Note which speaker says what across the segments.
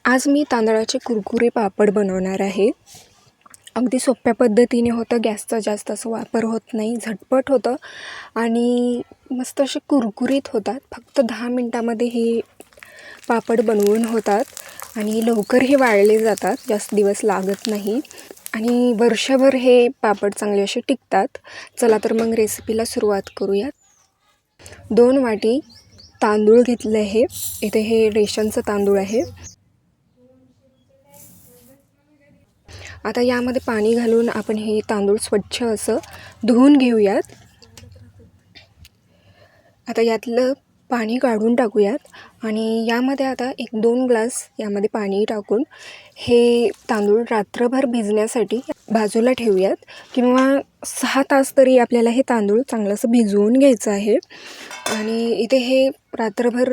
Speaker 1: आज मी तांदळाचे कुरकुरे पापड बनवणार आहे. अगदी सोप्या पद्धतीने होतं, गॅसचा जास्त असं वापर होत नाही, झटपट होतं आणि मस्त असे कुरकुरीत होतात. फक्त 10 मिनटामध्ये हे पापड बनवून होतात आणि लवकर हे वाळले जातात, जास्त दिवस लागत नाही आणि वर्षभर हे पापड चांगले असे टिकतात. चला तर मग रेसिपीला सुरुवात करूयात. 2 वाटी तांदूळ घेतले आहे. इथे हे रेशनचं तांदूळ आहे. आता यामध्ये पाणी घालून आपण हे तांदूळ स्वच्छ असं धुवून घेऊयात. आता यातलं पाणी काढून टाकूयात आणि यामध्ये आता 1-2 ग्लास यामध्ये पाणी टाकून हे तांदूळ रात्रभर भिजण्यासाठी बाजूला ठेवूयात किंवा 6 तास तरी आपल्याला हे तांदूळ चांगलं असं भिजवून घ्यायचं आहे. आणि इथे हे रात्रभर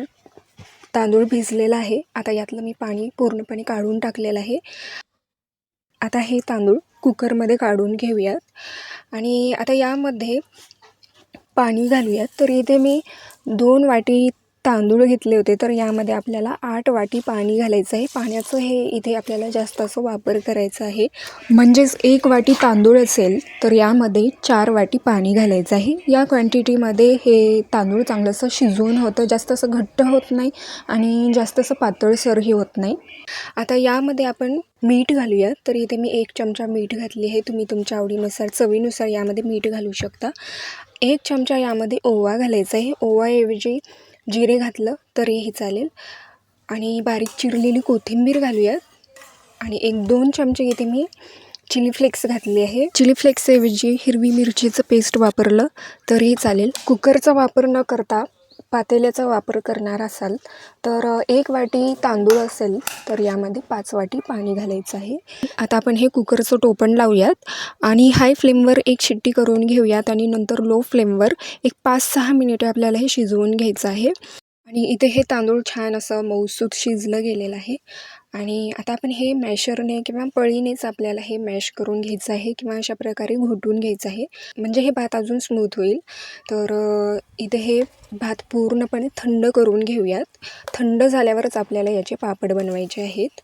Speaker 1: तांदूळ भिजलेला आहे. आता यातलं मी पाणी पूर्णपणे काढून टाकलेलं आहे. आता हे तांदूळ कुकरमध्ये काढून घेऊयात आणि आता यामध्ये पाणी घालूयात. तर इथे मी 2 वाटी तांदूळ घेतले होते, तर यामध्ये आपल्याला 8 वाटी पाणी घालायचं आहे. पाण्याचं हे इथे आपल्याला जास्त असं वापर करायचा आहे. म्हणजेच 1 वाटी तांदूळ असेल तर यामध्ये 4 वाटी पाणी घालायचं आहे. या क्वांटिटीमध्ये हे तांदूळ चांगलं असं शिजवून होतं, जास्त असं घट्ट होत नाही आणि जास्त असं पातळसरही होत नाही. आता यामध्ये आपण मीठ घालूयात. तर इथे मी 1 चमचा मीठ घातली आहे. तुम्ही तुमच्या आवडीनुसार, चवीनुसार यामध्ये मीठ घालू शकता. 1 चमचा यामध्ये ओवा घालायचा आहे. ओवाऐवजी जिरे घातलं तरीही चालेल आणि बारीक चिरलेली कोथिंबीर घालूयात आणि 1-2 चमचे इथे मी चिली फ्लेक्स घातले आहे. चिली फ्लेक्सऐवजी हिरवी मिरचीचं पेस्ट वापरलं तरीही चालेल. कुकरचा वापर न करता पातेल्याचा वापर करणार असाल तर 1 वाटी तांदूळ असेल तर यामध्ये 5 वाटी पाणी घालायचं आहे. आता आपण हे कुकरचं टोपण लावूयात आणि हाय फ्लेमवर 1 शिट्टी करून घेऊयात आणि नंतर लो फ्लेमवर एक 5-6 मिनिटे आपल्याला हे शिजवून घ्यायचं आहे. आणि इथे हे तांदूळ छान असं मऊसूत शिजलं गेलेलं आहे आणि आता आपण हे मॅशरने किंवा पळीनेच आपल्याला हे मॅश करून घ्यायचं आहे किंवा अशा प्रकारे घोटून घ्यायचं आहे, म्हणजे हे भात अजून स्मूथ होईल. तर इथे हे भात पूर्णपणे थंड करून घेऊयात. थंड झाल्यावरच आपल्याला याचे पापड बनवायचे आहेत.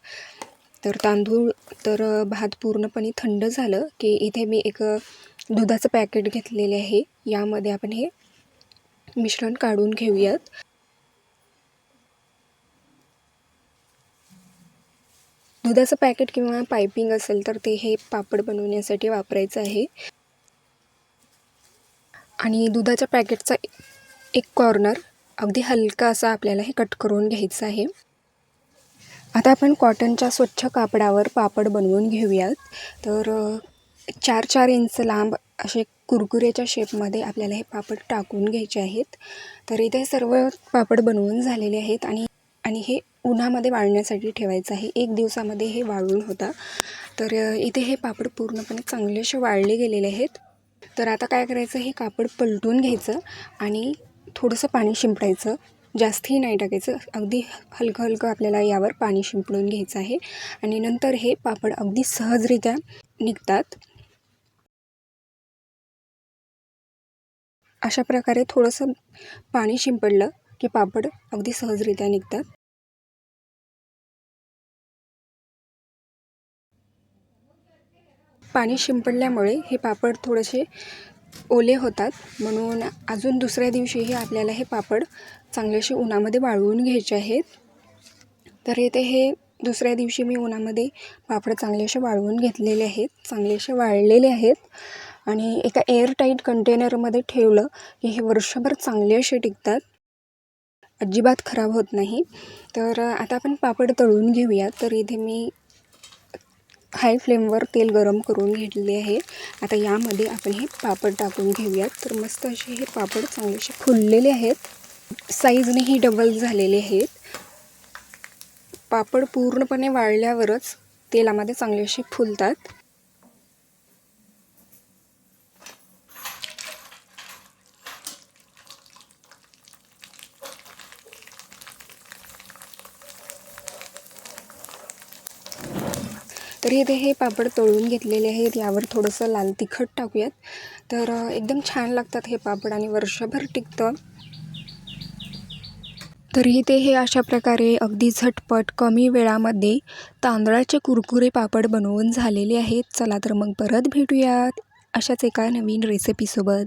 Speaker 1: तर भात पूर्णपणे थंड झालं की इथे मी एक दुधाचं पॅकेट घेतलेले आहे. यामध्ये आपण हे मिश्रण काढून घेऊयात. दुधाचं पॅकेट किंवा पायपिंग असेल तर ते हे पापड बनवण्यासाठी वापरायचं आहे. आणि दुधाच्या पॅकेटचा एक कॉर्नर अगदी हलका असा आपल्याला हे कट करून घ्यायचं आहे. आता आपण कॉटनच्या स्वच्छ कापडावर पापड बनवून घेऊयात. तर 4-4 इंच लांब असे कुरकुरेच्या शेपमध्ये आपल्याला हे पापड टाकून घ्यायचे आहेत. तर इथे सर्व पापड बनवून झालेले आहेत आणि हे उन्हामध्ये वाळण्यासाठी ठेवायचं आहे. 1 दिवसामध्ये हे वाळून होता. तर इथे हे पापड पूर्णपणे चांगले असे वाळले गेलेले आहेत. तर आता काय करायचं, हे कापड पलटून घ्यायचं आणि थोडंसं पाणी शिंपडायचं. जास्तही नाही टाकायचं, अगदी हलकं हलकं आपल्याला यावर पाणी शिंपडून घ्यायचं आहे आणि नंतर हे पापड अगदी सहजरित्या निघतात. अशा प्रकारे थोडंसं पाणी शिंपडलं की पापड अगदी सहजरित्या निघतात. पाणी शिंपडल्यामुळे हे पापड थोडेसे ओले होतात, म्हणून अजून दुसऱ्या दिवशीही आपल्याला हे पापड चांगलेसे उन्हामध्ये वाळवून घ्यायचे आहेत. तर इथे हे दुसऱ्या दिवशी मी उन्हामध्ये पापड चांगलेसे वाळवून घेतलेले आहेत, चांगलेसे वाळलेले आहेत आणि एका एअरटाईट कंटेनरमध्ये ठेवलं की हे वर्षभर चांगले असे टिकतात, अजिबात खराब होत नाही. तर आता आपण पापड तळून घेऊया. तर इथे मी हाय फ्लेमवर तेल गरम करून घेतले आहे. आता यामध्ये आपण हे पापड टाकून घेऊयात. तर मस्त असे हे पापड चांगलेसे फुललेले आहेत, साईजनेही डबल झालेले आहेत. पापड पूर्णपणे वाळल्यावरच तेलामध्ये चांगले असे फुलतात. तर इथे हे पापड तळून घेतलेले आहेत. यावर थोडंसं लाल तिखट टाकूयात. तर एकदम छान लागतात हे पापड आणि वर्षभर टिकतं. तर इथे हे अशा प्रकारे अगदी झटपट कमी वेळामध्ये तांदळाचे कुरकुरे पापड बनवून झालेले आहेत. चला तर मग परत भेटूयात अशाच एका नवीन रेसिपीसोबत.